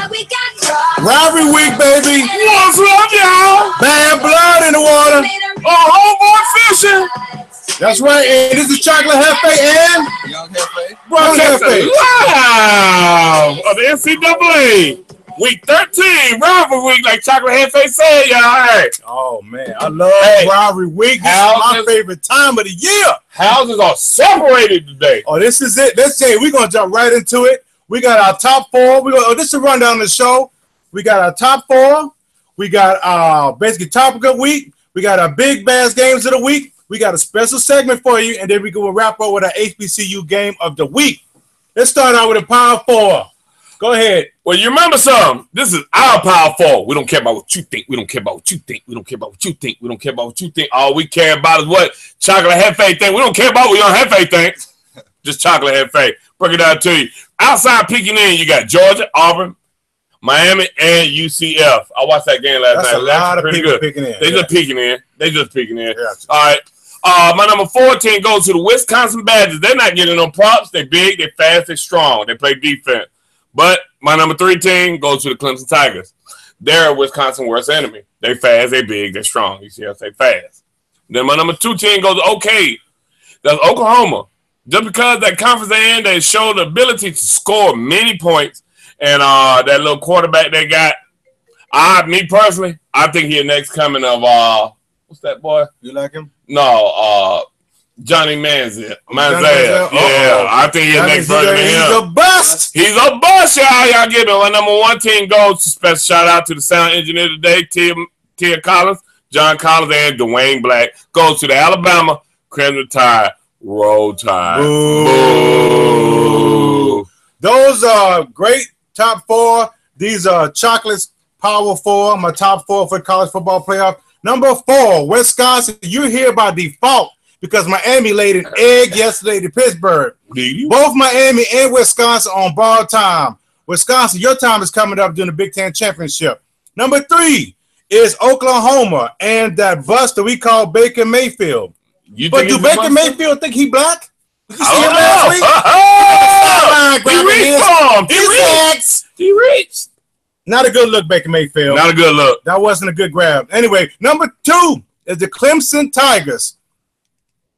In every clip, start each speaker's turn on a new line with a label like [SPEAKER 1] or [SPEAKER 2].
[SPEAKER 1] Rivalry week, baby.
[SPEAKER 2] What's up, y'all?
[SPEAKER 1] Bad blood in the water.
[SPEAKER 2] Oh, homeboy fishing.
[SPEAKER 1] That's right. And this is Chocolate Hefe and
[SPEAKER 3] Young Hefe.
[SPEAKER 2] Broadcasting live of the NCAA. Week 13, rivalry week, like Chocolate Hefe said, y'all. Hey.
[SPEAKER 1] Oh, man. I love rivalry week. This is my favorite time of the year.
[SPEAKER 2] Houses are separated today.
[SPEAKER 1] Oh, this is it. Let's say we're going to jump right into it. We got our top four. This is a rundown of the show. We got our top four. We got basically topic of the week. We got our big bass games of the week. We got a special segment for you, and then we go wrap up with our HBCU game of the week. Let's start out with a Power Four. Go ahead.
[SPEAKER 2] Well, you remember something. This is our Power Four. We don't care about what you think. We don't care about what you think. We don't care about what you think. We don't care about what you think. All we care about is what Chocolate Hefe think. We don't care about what Young Hefe thinks. Just Chocolate Hefe. Break it down to you. Outside peeking in, you got Georgia, Auburn, Miami, and UCF. I watched that game last night.
[SPEAKER 1] That's a lot of people picking in.
[SPEAKER 2] They just peeking in. Yeah. All right. My number 14 goes to the Wisconsin Badgers. They're not getting no props. They big, they fast, they strong. They play defense. But my number 3 team goes to the Clemson Tigers. They're Wisconsin's worst enemy. They fast, they big, they strong. UCF, they fast. Then my number 2 team goes to OK. That's Oklahoma. Just because that conference they in, they showed the ability to score many points. And that little quarterback they got, me personally, I think he's next coming of what's that boy?
[SPEAKER 1] You like him?
[SPEAKER 2] No, Johnny Manziel. Yeah, I think he's next version of him.
[SPEAKER 1] He's a bust.
[SPEAKER 2] He's a bust, y'all. Y'all give him. My number 1 team goes to special shout out to the sound engineer today, Tia Collins, John Collins, and Dwayne Black. Goes to the Alabama Crimson Tide. Roll Tide.
[SPEAKER 1] Boo. Those are great top 4. These are Chocolate's Power 4. My top 4 for college football playoff. Number 4, Wisconsin. You're here by default because Miami laid an egg yesterday to Pittsburgh. Both Miami and Wisconsin on borrowed time. Wisconsin, your time is coming up during the Big Ten Championship. Number 3 is Oklahoma and that bust that we call Baker Mayfield. But do Baker Mayfield think he black? Did you see him last week?
[SPEAKER 2] He reached.
[SPEAKER 1] Not a good look, Baker Mayfield.
[SPEAKER 2] Not a good look.
[SPEAKER 1] That wasn't a good grab. Anyway, number 2 is the Clemson Tigers.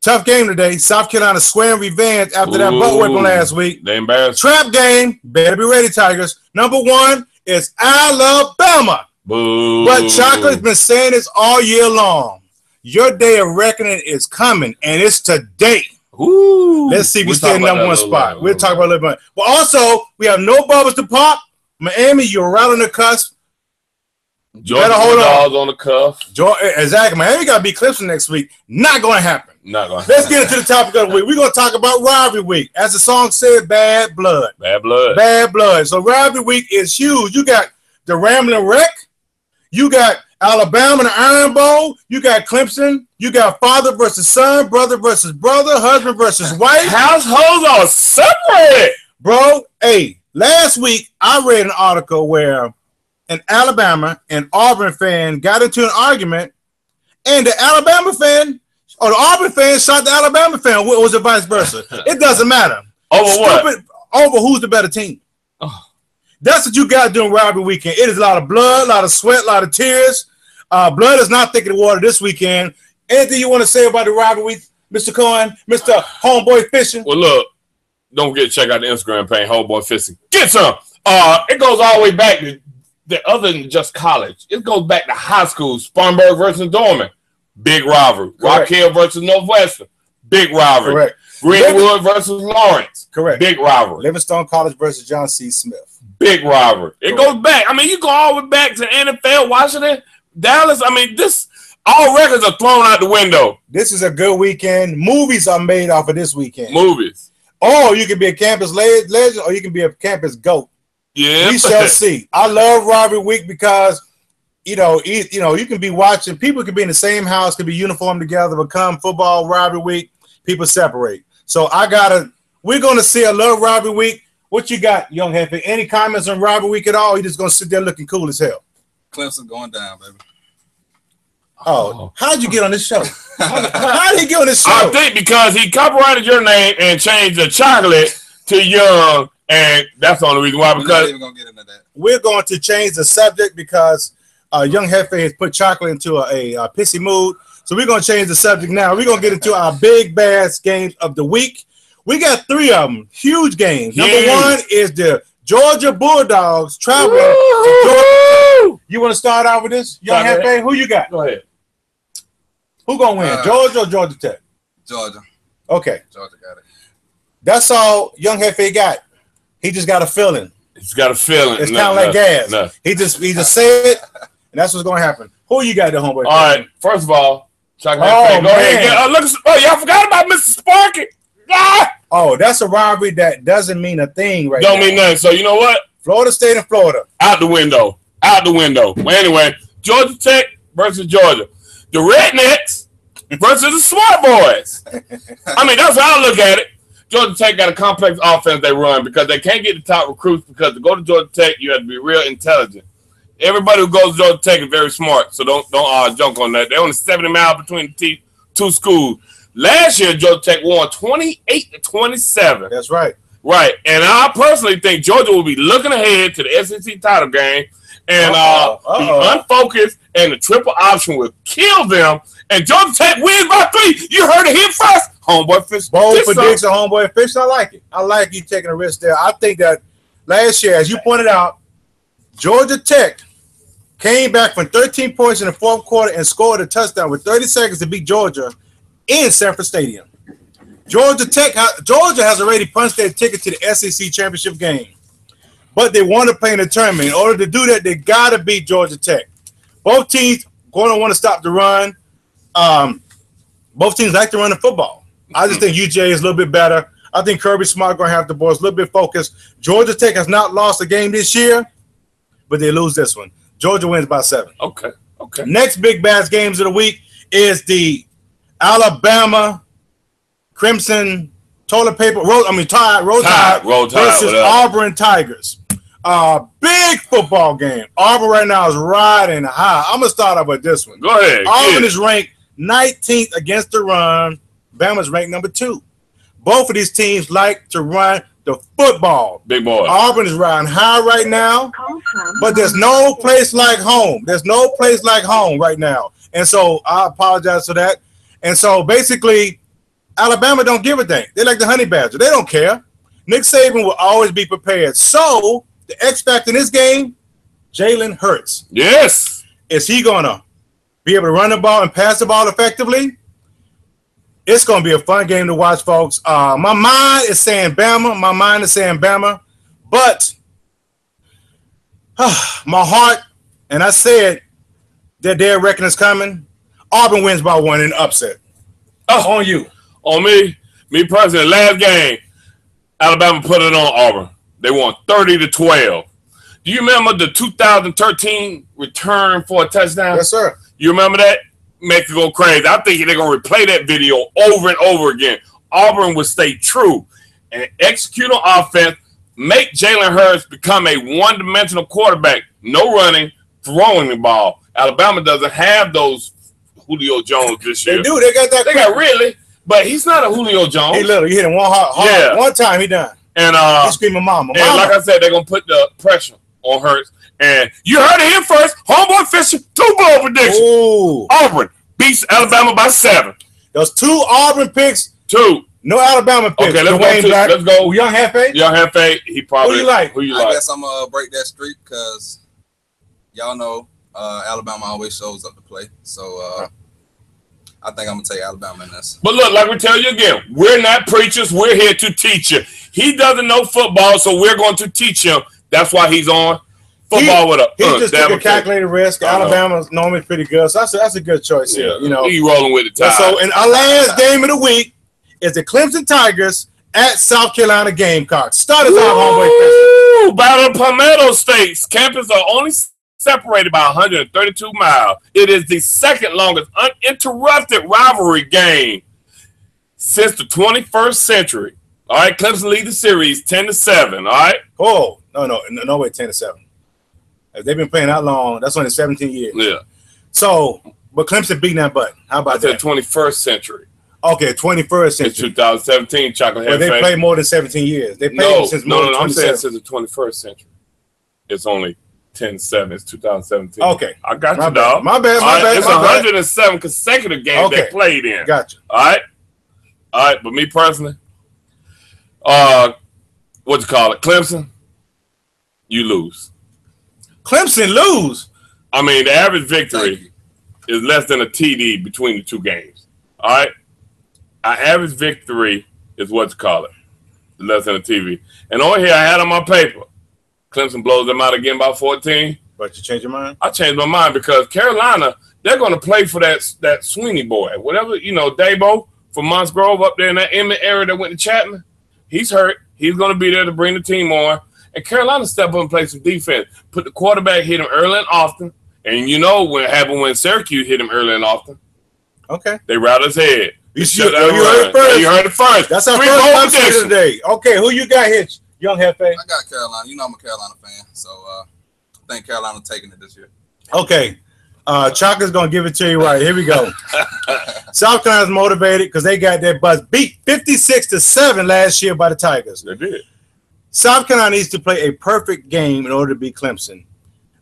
[SPEAKER 1] Tough game today. South Carolina swearing revenge after that butt whipping last week.
[SPEAKER 2] They embarrassed.
[SPEAKER 1] Trap game. Better be ready, Tigers. Number 1 is Alabama.
[SPEAKER 2] Boo.
[SPEAKER 1] But Chocolate's been saying this all year long. Your day of reckoning is coming, and it's today.
[SPEAKER 2] Ooh.
[SPEAKER 1] Let's see if we stay in number 1 spot. We'll talk about it a little bit. But also, we have no bubbles to pop. Miami, you're right on the cusp.
[SPEAKER 2] Georgia on the cuff.
[SPEAKER 1] Exactly. Miami got to beat Clemson next week. Not going to happen. Let's get into the topic of the week. We're going to talk about rivalry week. As the song said, bad blood.
[SPEAKER 2] Bad blood.
[SPEAKER 1] Bad blood. So rivalry week is huge. You got the Rambling Wreck. You got Alabama and the Iron Bowl. You got Clemson. You got father versus son, brother versus brother, husband versus wife.
[SPEAKER 2] Households are separated.
[SPEAKER 1] Bro, hey, last week I read an article where an Alabama and Auburn fan got into an argument, and the Alabama fan or the Auburn fan shot the Alabama fan. Or was it vice versa? It doesn't matter.
[SPEAKER 2] Over what?
[SPEAKER 1] Over who's the better team. Oh. That's what you got during rivalry weekend. It is a lot of blood, a lot of sweat, a lot of tears. Blood is not thick in the water this weekend. Anything you want to say about the rivalry week, Mr. Cohen, Mr. Homeboy Fishing?
[SPEAKER 2] Well, look, don't forget to check out the Instagram page, Homeboy Fishing. Get some. It goes all the way back to other than just college. It goes back to high school. Spartanburg versus Dorman. Big rivalry. Rock Hill versus Northwestern. Big rivalry.
[SPEAKER 1] Correct.
[SPEAKER 2] Greenwood versus Lawrence.
[SPEAKER 1] Correct.
[SPEAKER 2] Big rivalry.
[SPEAKER 1] Livingstone College versus John C. Smith.
[SPEAKER 2] Big rivalry. It goes back. I mean, you go all the way back to NFL, Washington, Dallas. I mean, all records are thrown out the window.
[SPEAKER 1] This is a good weekend. Movies are made off of this weekend.
[SPEAKER 2] Movies.
[SPEAKER 1] Or you can be a campus legend, or you can be a campus GOAT.
[SPEAKER 2] Yeah.
[SPEAKER 1] We shall see. I love rivalry week because you can be watching. People can be in the same house, can be uniformed together, but come football rivalry week, people separate. So we're gonna see a love rivalry week. What you got, Young Hefe? Any comments on rivalry week at all? You just gonna sit there looking cool as hell.
[SPEAKER 3] Clemson going down, baby.
[SPEAKER 1] Oh, how'd you get on this show? How did he get on this show?
[SPEAKER 2] I think because he copyrighted your name and changed the chocolate to Young And that's the only reason why.
[SPEAKER 3] We're not
[SPEAKER 2] Because
[SPEAKER 3] even gonna get into that.
[SPEAKER 1] We're going to change the subject because Young Hefe has put chocolate into a pissy mood. So we're going to change the subject now. We're going to get into our big bad games of the week. We got 3 of them. Huge games. Number 1 is the Georgia Bulldogs traveling to Georgia. You want to start out with this, Young Hefe? Who you got?
[SPEAKER 2] Go ahead.
[SPEAKER 1] Who going to win, Georgia or Georgia Tech?
[SPEAKER 3] Georgia.
[SPEAKER 1] Okay.
[SPEAKER 3] Georgia got it.
[SPEAKER 1] That's all Young Hefe got. He just got a feeling.
[SPEAKER 2] He's got a feeling.
[SPEAKER 1] It's kind of like gas. No. He just said it, and that's what's going to happen. Who you got, the homeboy?
[SPEAKER 2] All right. First of all, Chocolate Hefe, go ahead. Look, y'all forgot about Mr. Sparky. Ah!
[SPEAKER 1] Oh, that's a rivalry that doesn't mean a thing right now.
[SPEAKER 2] Don't mean nothing. So you know what?
[SPEAKER 1] Florida State and Florida.
[SPEAKER 2] Out the window. Out the window. Well, anyway, Georgia Tech versus Georgia. The Rednecks versus the Smart Boys. I mean, that's how I look at it. Georgia Tech got a complex offense they run because they can't get the top recruits because to go to Georgia Tech, you have to be real intelligent. Everybody who goes to Georgia Tech is very smart, so don't junk on that. They're only 70 miles between the 2 schools. Last year, Georgia Tech won 28-27.
[SPEAKER 1] That's right.
[SPEAKER 2] Right, and I personally think Georgia will be looking ahead to the SEC title game and be unfocused, and the triple option will kill them. And Georgia Tech wins by 3. You heard it here first. Homeboy Fish.
[SPEAKER 1] Bold prediction, homeboy Fish. I like it. I like you taking a risk there. I think that last year, as you pointed out, Georgia Tech came back from 13 points in the 4th quarter and scored a touchdown with 30 seconds to beat Georgia in Sanford Stadium. Georgia has already punched their ticket to the SEC championship game, but they want to play in the tournament. In order to do that, they got to beat Georgia Tech. Both teams going to want to stop the run. Both teams like to run the football. I just think UGA is a little bit better. I think Kirby Smart going to have the boys a little bit focused. Georgia Tech has not lost a game this year, but they lose this one. Georgia wins by 7.
[SPEAKER 2] Okay.
[SPEAKER 1] Next big bass games of the week is the Alabama Crimson Roll Tide versus Auburn Tigers. Big football game. Auburn right now is riding high. I'm going to start off with this one.
[SPEAKER 2] Go ahead.
[SPEAKER 1] Auburn is ranked 19th against the run. Bama's ranked number 2. Both of these teams like to run the football.
[SPEAKER 2] Big boy.
[SPEAKER 1] Auburn is riding high right now, but there's no place like home. There's no place like home right now. And so I apologize for that. And so basically, Alabama don't give a dang. They like the honey badger. They don't care. Nick Saban will always be prepared. So the X factor in this game, Jalen Hurts.
[SPEAKER 2] Yes.
[SPEAKER 1] Is he going to be able to run the ball and pass the ball effectively? It's going to be a fun game to watch, folks. My mind is saying Bama. But my heart, and I said that their reckoning is coming. Auburn wins by 1 in upset. On you.
[SPEAKER 2] On me personally, last game, Alabama put it on Auburn. They won 30-12. Do you remember the 2013 return for a touchdown?
[SPEAKER 1] Yes, sir.
[SPEAKER 2] You remember that? Makes it go crazy. I think they're going to replay that video over and over again. Auburn will stay true and execute on offense, make Jalen Hurts become a one-dimensional quarterback. No running, throwing the ball. Alabama doesn't have those Julio Jones this year.
[SPEAKER 1] They do. They got that.
[SPEAKER 2] They got really, but he's not a Julio Jones.
[SPEAKER 1] He little. You hit him one hard. Yeah. One time, he done.
[SPEAKER 2] And
[SPEAKER 1] he's screaming mama.
[SPEAKER 2] And like I said, they're going to put the pressure on Hurts. And you heard it here first. Homeboy Fisher, 2 bowl predictions.
[SPEAKER 1] Ooh.
[SPEAKER 2] Auburn beats Alabama by 7.
[SPEAKER 1] Those 2 Auburn picks.
[SPEAKER 2] 2.
[SPEAKER 1] No Alabama picks.
[SPEAKER 2] Okay, let's go.
[SPEAKER 1] Young Hefe.
[SPEAKER 2] He probably.
[SPEAKER 1] Who you like?
[SPEAKER 3] I guess I'm going to break that streak because y'all know Alabama always shows up to play. So I think I'm going to take Alabama in this.
[SPEAKER 2] But look, like we tell you again, we're not preachers. We're here to teach you. He doesn't know football, so we're going to teach him. That's why he's on football with a.
[SPEAKER 1] He just took a calculated risk. Alabama's normally pretty good, so that's a good choice here. You know,
[SPEAKER 2] he rolling with the Tide.
[SPEAKER 1] So, in our last game of the week is the Clemson Tigers at South Carolina Gamecocks. Start us out, homeboy.
[SPEAKER 2] Battle of Palmetto States. Campus are only separated by 132 miles. It is the second longest uninterrupted rivalry game since the 21st century. All right, Clemson lead the series 10-7. All right.
[SPEAKER 1] Oh no way, 10-7. If they've been playing that long, that's only 17 years.
[SPEAKER 2] Yeah.
[SPEAKER 1] So, but Clemson beating that butt. How about that?
[SPEAKER 2] 21st century.
[SPEAKER 1] Okay, 21st
[SPEAKER 2] It's
[SPEAKER 1] century.
[SPEAKER 2] 2017 Chocolate
[SPEAKER 1] Well,
[SPEAKER 2] Head
[SPEAKER 1] they
[SPEAKER 2] Face.
[SPEAKER 1] played more than 17 years. They played since more than
[SPEAKER 2] I'm saying
[SPEAKER 1] 27.
[SPEAKER 2] since the 21st century. It's only 10-7. It's 2017.
[SPEAKER 1] Okay.
[SPEAKER 2] I got
[SPEAKER 1] My
[SPEAKER 2] you,
[SPEAKER 1] bad.
[SPEAKER 2] dog.
[SPEAKER 1] My bad.
[SPEAKER 2] All right, it's 107 consecutive games they played in.
[SPEAKER 1] Gotcha.
[SPEAKER 2] All right. But me personally, what you call it, Clemson, you lose.
[SPEAKER 1] Clemson lose?
[SPEAKER 2] I mean, the average victory is less than a TD between the two games. All right? Our average victory is what you call it, less than a TV. And over here, I had on my paper, Clemson blows them out again by 14.
[SPEAKER 1] But you changed your mind?
[SPEAKER 2] I changed my mind because Carolina, they're going to play for that Sweeney boy. Whatever, Dabo from Mossgrove up there in that Emmett area that went to Chapman. He's hurt. He's going to be there to bring the team on. And Carolina step up and play some defense. Put the quarterback, hit him early and often. And you know what happened when Syracuse hit him early and often.
[SPEAKER 1] Okay.
[SPEAKER 2] They routed his head.
[SPEAKER 1] You heard it first.
[SPEAKER 2] You heard it first.
[SPEAKER 1] That's our first time today. Okay, who you got, Hitch? Young Hefe?
[SPEAKER 3] I got Carolina. You know I'm a Carolina fan. So I think Carolina taking it this year.
[SPEAKER 1] Okay. Chaka's going to give it to you right. Here we go. South Carolina's motivated because they got their butts beat 56-7 last year by the Tigers.
[SPEAKER 2] They did.
[SPEAKER 1] South Carolina needs to play a perfect game in order to beat Clemson.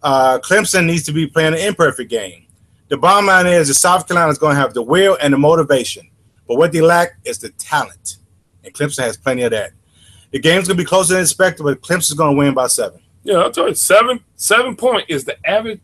[SPEAKER 1] Clemson needs to be playing an imperfect game. The bottom line is that South Carolina is going to have the will and the motivation. But what they lack is the talent. And Clemson has plenty of that. The game's going to be closer than expected, but Clemson's going to win by 7.
[SPEAKER 2] Yeah, I'll tell you, 7 point is the average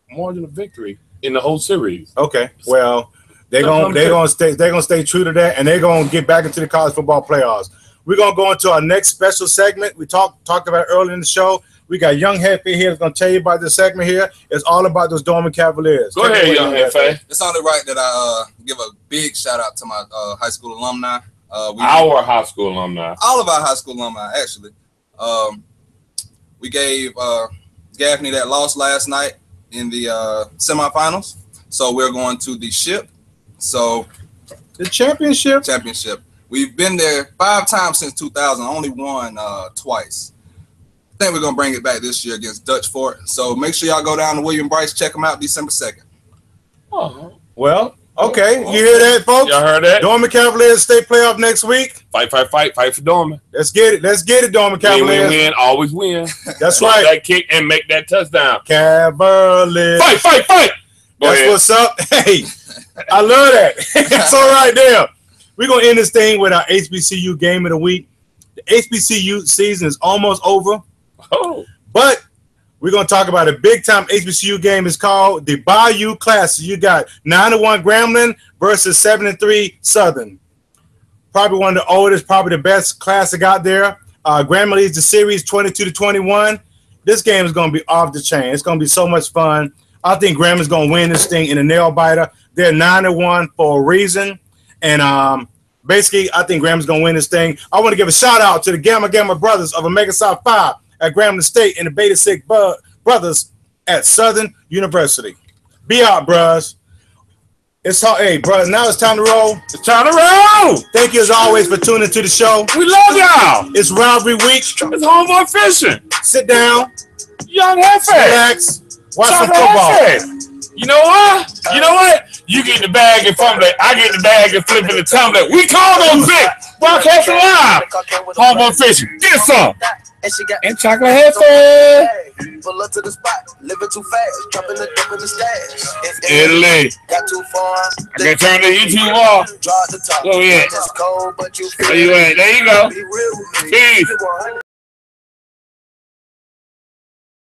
[SPEAKER 2] margin of victory in the whole series.
[SPEAKER 1] Okay, well, they're gonna stay true to that, and they're gonna get back into the college football playoffs. We're gonna go into our next special segment. We talked about it earlier in the show. We got Young Hefe here that's gonna tell you about this segment here. It's all about those Dorman Cavaliers.
[SPEAKER 2] Go ahead, Young Hefe.
[SPEAKER 3] It's only right that I give a big shout out to my high school alumni.
[SPEAKER 2] Our high school alumni.
[SPEAKER 3] All of our high school alumni, actually. We gave Gaffney that loss last night in the semifinals. So we're going to the SHIP. So
[SPEAKER 1] the championship.
[SPEAKER 3] We've been there 5 times since 2000. Only won twice. I think we're going to bring it back this year against Dutch Fort. So make sure y'all go down to William Bryce. Check them out December 2nd.
[SPEAKER 1] Oh, well, okay. You hear that, folks?
[SPEAKER 2] Y'all heard that?
[SPEAKER 1] Dorman Cavaliers state playoff next week.
[SPEAKER 2] Fight for Dorman.
[SPEAKER 1] Let's get it, Dorman Cavaliers.
[SPEAKER 2] Win, always win.
[SPEAKER 1] That's right.
[SPEAKER 2] That kick and make that touchdown.
[SPEAKER 1] Cavaliers.
[SPEAKER 2] Fight.
[SPEAKER 1] That's what's up. Hey, I love that. It's all right there. We're going to end this thing with our HBCU game of the week. The HBCU season is almost over.
[SPEAKER 2] Oh.
[SPEAKER 1] But we're going to talk about a big-time HBCU game. It's called the Bayou Classic. You got 9-1 Grambling versus 7-3 Southern. Probably one of the oldest, probably the best classic out there. Grambling leads the series 22-21. This game is going to be off the chain. It's going to be so much fun. I think Graham's going to win this thing in a nail biter. They're 9-1 for a reason. And basically, I think Graham's going to win this thing. I want to give a shout-out to the Gamma brothers of Omega South 5 at Grambling State and the Beta Sig brothers at Southern University. Be out, bros. Hey, bros, now it's time to roll.
[SPEAKER 2] It's time to roll.
[SPEAKER 1] Thank you, as always, for tuning to the show.
[SPEAKER 2] We love y'all.
[SPEAKER 1] It's rivalry week.
[SPEAKER 2] It's homeboy fishing.
[SPEAKER 1] Sit down.
[SPEAKER 2] Young Hefe.
[SPEAKER 1] Relax. Watch some football.
[SPEAKER 2] You know what? You get the bag and fumble it. I get the bag and flip it and tumble it. We call those Vic. Broadcasting live. Homeboy fishing. Get some. And Chocolate Hefe.
[SPEAKER 4] Pull up to the spot, living too fast, dropping the dip in the stash.
[SPEAKER 2] Italy.
[SPEAKER 4] Got too far.
[SPEAKER 2] I can turn the YouTube off.
[SPEAKER 4] Draw the top.
[SPEAKER 2] Oh yeah.
[SPEAKER 4] It's cold, but you feel
[SPEAKER 2] There you go.
[SPEAKER 4] be real with me.
[SPEAKER 2] Peace.